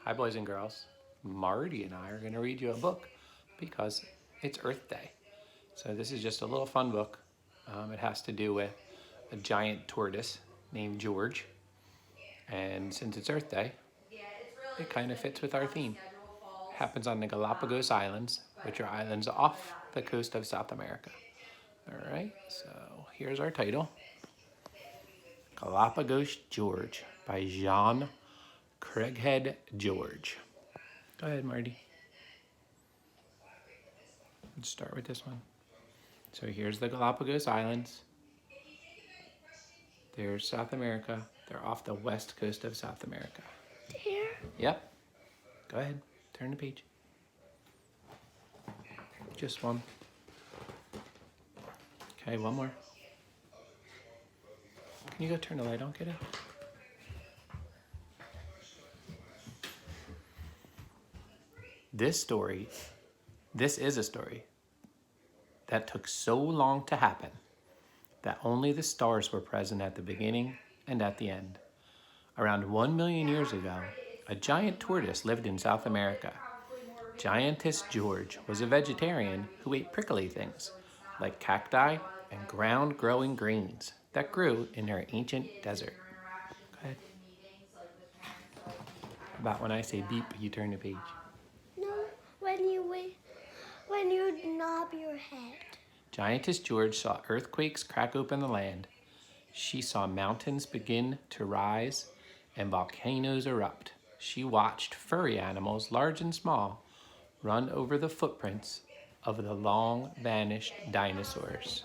Hi, boys and girls. Marty and I are going to read you a book because it's Earth Day. So this is just a little fun book. It has to do with a giant tortoise named George. And since it's Earth Day, it kind of fits with our theme. It happens on the Galapagos Islands, which are islands off the coast of South America. All right, so here's our title. Galapagos George by John Craighead George. Go ahead, Marty. Let's start with this one. So here's the Galapagos Islands. There's South America. They're off the west coast of South America. Here? Yep. Go ahead. Turn the page. Just one. Okay, one more. Can you go turn the light on, kiddo? This is a story that took so long to happen that only the stars were present at the beginning and at the end. Around 1 million years ago, a giant tortoise lived in South America. Giantess George was a vegetarian who ate prickly things like cacti and ground-growing greens that grew in her ancient desert. Go ahead. About when I say beep, you turn the page. No, when you knob your head. Giantess George saw earthquakes crack open the land. She saw mountains begin to rise and volcanoes erupt. She watched furry animals, large and small, run over the footprints of the long-vanished dinosaurs.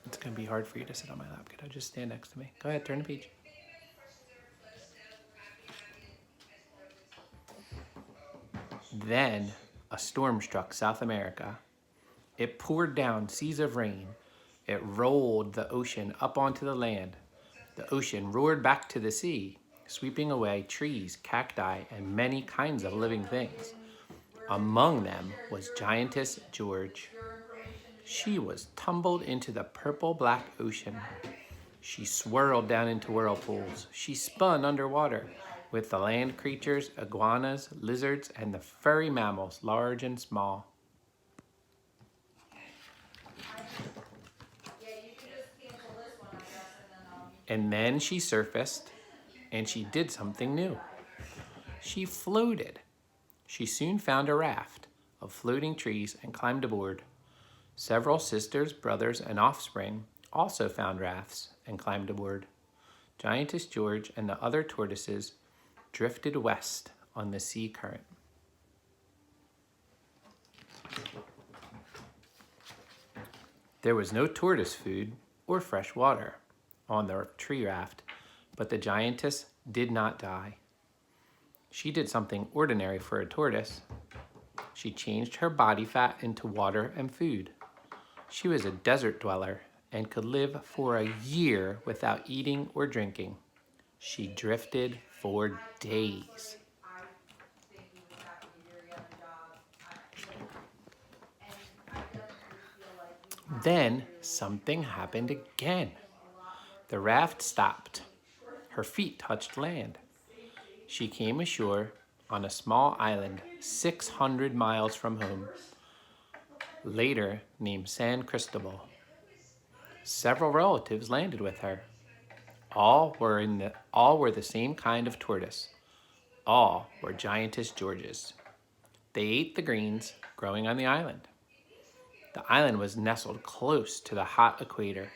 It's going to be hard for you to sit on my lap. Could I just stand next to me? Go ahead, turn the page. Then a storm struck South America. It poured down seas of rain. It rolled the ocean up onto the land. The ocean roared back to the sea, sweeping away trees, cacti, and many kinds of living things. Among them was Giantess George. She was tumbled into the purple-black ocean. She swirled down into whirlpools. She spun underwater with the land creatures, iguanas, lizards, and the furry mammals, large and small. And then she surfaced, and she did something new. She floated. She soon found a raft of floating trees and climbed aboard. Several sisters, brothers, and offspring also found rafts and climbed aboard. Giantess George and the other tortoises drifted west on the sea current. There was no tortoise food or fresh water on the tree raft, but the giantess did not die. She did something ordinary for a tortoise. She changed her body fat into water and food. She was a desert dweller and could live for a year without eating or drinking. She drifted for days. Then something happened again. The raft stopped. Her feet touched land. She came ashore on a small island 600 miles from home, later named San Cristobal. Several relatives landed with her. All were the same kind of tortoise. All were Giantess Georges. They ate the greens growing on the island. The island was nestled close to the hot equator.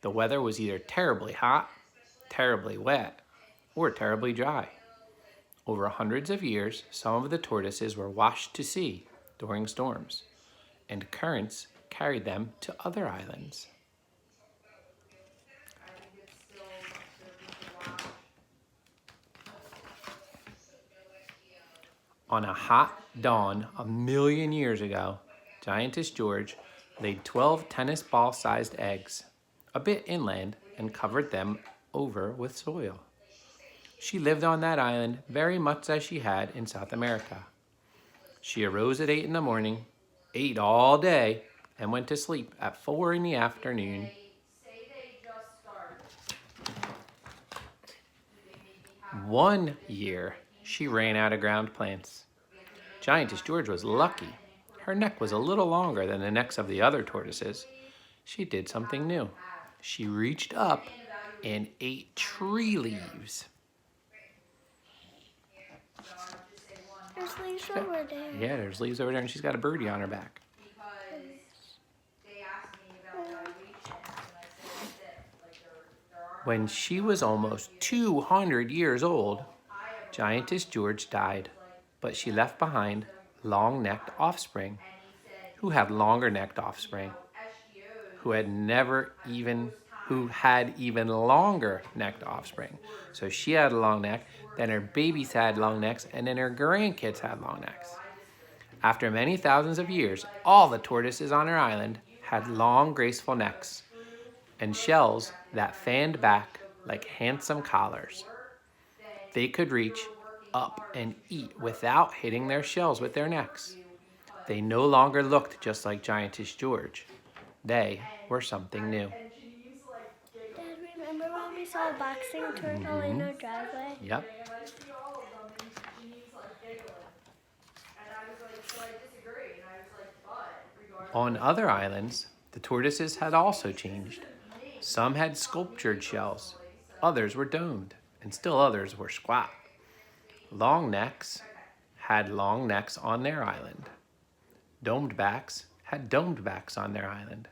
The weather was either terribly hot, terribly wet, or terribly dry. Over hundreds of years, some of the tortoises were washed to sea during storms, and currents carried them to other islands. On a hot dawn 1 million years ago, Giantess George laid 12 tennis ball-sized eggs, a bit inland, and covered them over with soil. She lived on that island very much as she had in South America. She arose at 8 in the morning, ate all day, and went to sleep at 4 in the afternoon. One year, she ran out of ground plants. Giantess George was lucky. Her neck was a little longer than the necks of the other tortoises. She did something new. She reached up and ate tree leaves. There's leaves over there. Yeah, there's leaves over there, and she's got a birdie on her back. When she was almost 200 years old, Giantess George died, but she left behind long-necked offspring who had longer-necked offspring who had even longer necked offspring. So she had a long neck, then her babies had long necks, and then her grandkids had long necks. After many thousands of years, all the tortoises on her island had long, graceful necks and shells that fanned back like handsome collars. They could reach up and eat without hitting their shells with their necks. They no longer looked just like Giantess George. They were something new. Dad, remember when we saw a boxing turtle in our driveway? Yep. On other islands, the tortoises had also changed. Some had sculptured shells, others were domed, and still others were squat. Long necks had long necks on their island. Domed backs had domed backs on their island.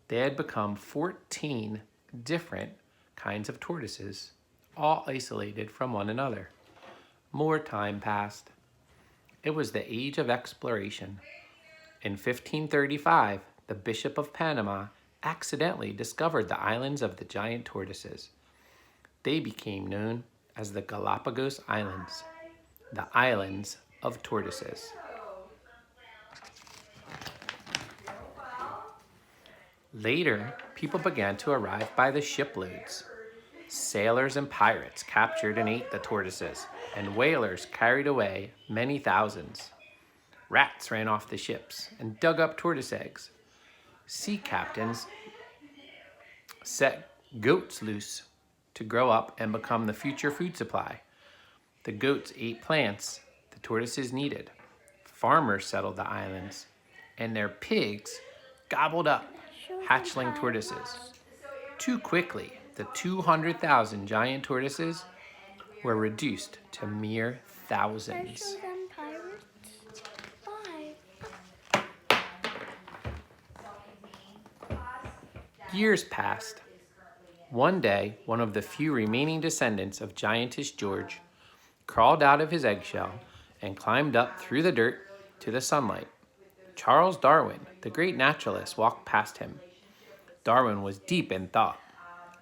They had become 14 different kinds of tortoises, all isolated from one another. More time passed. It was the age of exploration. In 1535, the Bishop of Panama accidentally discovered the islands of the giant tortoises. They became known as the Galapagos Islands, the islands of tortoises. Later, people began to arrive by the shiploads. Sailors and pirates captured and ate the tortoises, and whalers carried away many thousands. Rats ran off the ships and dug up tortoise eggs. Sea captains set goats loose to grow up and become the future food supply. The goats ate plants the tortoises needed. Farmers settled the islands, and their pigs gobbled up hatchling tortoises. Too quickly, the 200,000 giant tortoises were reduced to mere thousands. Show them pirates. Why? Years passed. One day, one of the few remaining descendants of Giantess George crawled out of his eggshell and climbed up through the dirt to the sunlight. Charles Darwin, the great naturalist, walked past him. Darwin was deep in thought.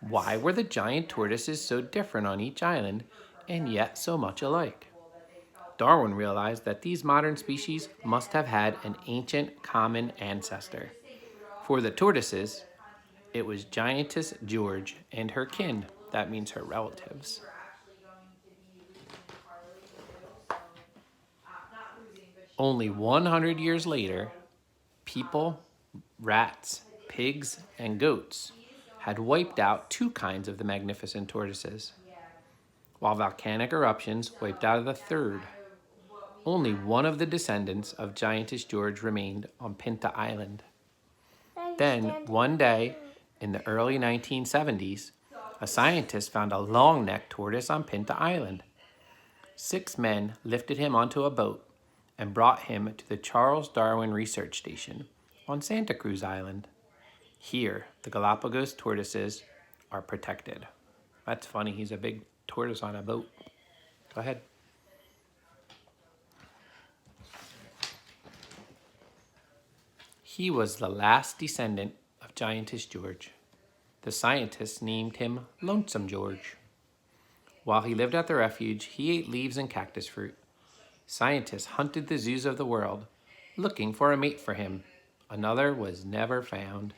Why were the giant tortoises so different on each island and yet so much alike? Darwin realized that these modern species must have had an ancient common ancestor. For the tortoises, it was Giantess George and her kin, that means her relatives. Only 100 years later, people, rats, pigs, and goats had wiped out two kinds of the magnificent tortoises, while volcanic eruptions wiped out the third. Only one of the descendants of Giantess George remained on Pinta Island. Then, one day, in the early 1970s, a scientist found a long-necked tortoise on Pinta Island. 6 men lifted him onto a boat and brought him to the Charles Darwin Research Station on Santa Cruz Island. Here, the Galapagos tortoises are protected. That's funny, he's a big tortoise on a boat. Go ahead. He was the last descendant of Giantess George. The scientists named him Lonesome George. While he lived at the refuge, he ate leaves and cactus fruit. Scientists hunted the zoos of the world, looking for a mate for him. Another was never found.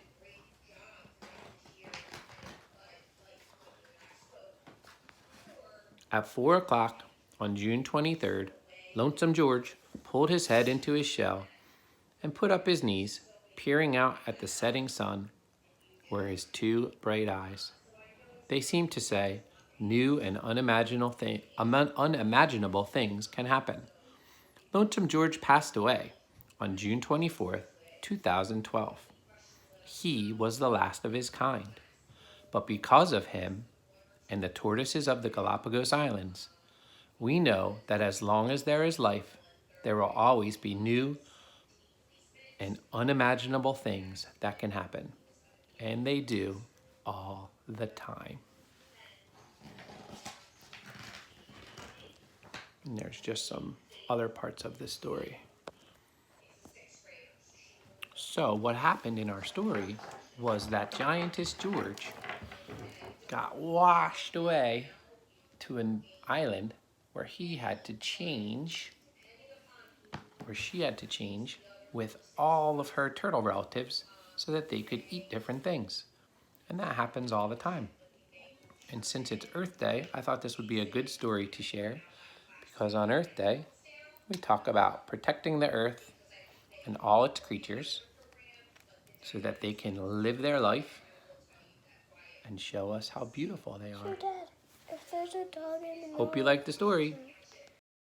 At 4 o'clock on June 23rd, Lonesome George pulled his head into his shell and put up his knees, peering out at the setting sun were his 2 bright eyes. They seemed to say, New and unimaginable things can happen. Lonesome George passed away on June 24th, 2012. He was the last of his kind. But because of him and the tortoises of the Galapagos Islands, we know that as long as there is life, there will always be new and unimaginable things that can happen. And they do all the time. And there's just some other parts of the story. So what happened in our story was that Giantess George got washed away to an island where he had to change, where she had to change with all of her turtle relatives so that they could eat different things. And that happens all the time. And since it's Earth Day, I thought this would be a good story to share because on Earth Day, we talk about protecting the Earth and all its creatures so that they can live their life and show us how beautiful they So, are. Dad, if there's a dog in the Hope you like the story.